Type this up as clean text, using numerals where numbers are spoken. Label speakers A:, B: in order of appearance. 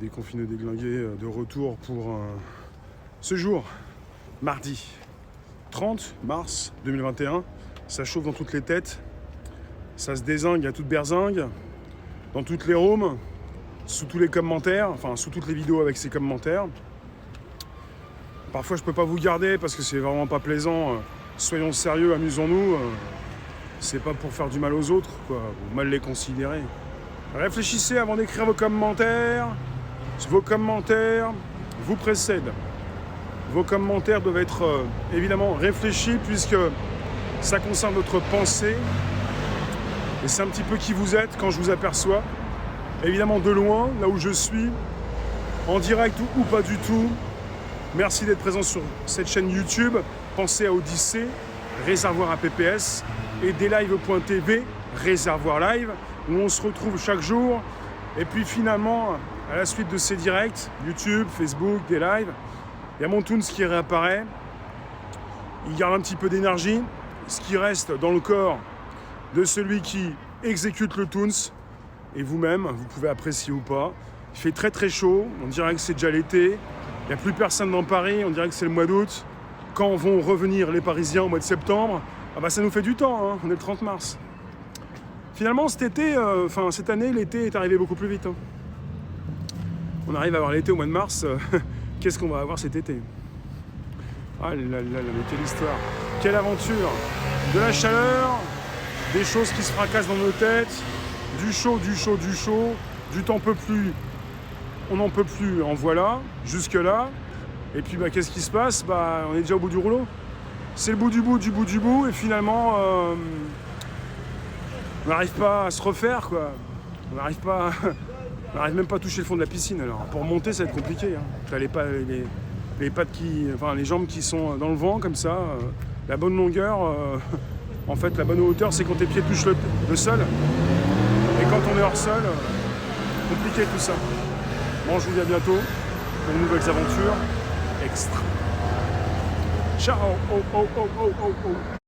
A: Déconfiné, déglingué, de retour pour ce jour, mardi 30 mars 2021. Ça chauffe dans toutes les têtes, ça se dézingue à toute berzingue, dans toutes les rooms, sous tous les commentaires, enfin sous toutes les vidéos avec ces commentaires. Parfois je peux pas vous garder parce que c'est vraiment pas plaisant. Soyons sérieux, amusons-nous. C'est pas pour faire du mal aux autres, quoi, ou mal les considérer. Réfléchissez avant d'écrire vos commentaires. Vos commentaires vous précèdent. Vos commentaires doivent être évidemment réfléchis puisque ça concerne votre pensée. Et c'est un petit peu qui vous êtes quand je vous aperçois. Évidemment de loin, là où je suis, en direct ou pas du tout. Merci d'être présent sur cette chaîne YouTube. Pensez à Odyssée, Réservoir à PPS et deslives.tv, Réservoir Live, où on se retrouve chaque jour. Et puis finalement, à la suite de ces directs, YouTube, Facebook, des lives, il y a mon Toons qui réapparaît. Il garde un petit peu d'énergie, ce qui reste dans le corps de celui qui exécute le Toons. Et vous-même, vous pouvez apprécier ou pas. Il fait très très chaud, on dirait que c'est déjà l'été. Il n'y a plus personne dans Paris, on dirait que c'est le mois d'août. Quand vont revenir les Parisiens au mois de septembre, ah bah ça nous fait du temps, hein. On est le 30 mars. Finalement, cet été, cette année, l'été est arrivé beaucoup plus vite. Hein. On arrive à avoir l'été au mois de mars. Qu'est-ce qu'on va avoir cet été? Ah là là là, mais quelle histoire! Quelle aventure! De la chaleur, des choses qui se fracassent dans nos têtes, du chaud, du chaud, du chaud, du t'en peux plus, on n'en peut plus, en voilà, jusque-là. Et puis bah, qu'est-ce qui se passe? Bah, on est déjà au bout du rouleau. C'est le bout du bout, du bout du bout, et finalement, on n'arrive pas à se refaire, quoi. On n'arrive pas, on n'arrive même pas à toucher le fond de la piscine. Alors, pour monter, ça va être compliqué. Hein. T'as les pattes qui, enfin, les jambes qui sont dans le vent comme ça. La bonne longueur, en fait, la bonne hauteur, c'est quand tes pieds touchent le sol. Et quand on est hors sol, compliqué tout ça. Bon, je vous dis à bientôt pour de nouvelles aventures extra. Ciao. Oh, oh, oh, oh, oh, oh.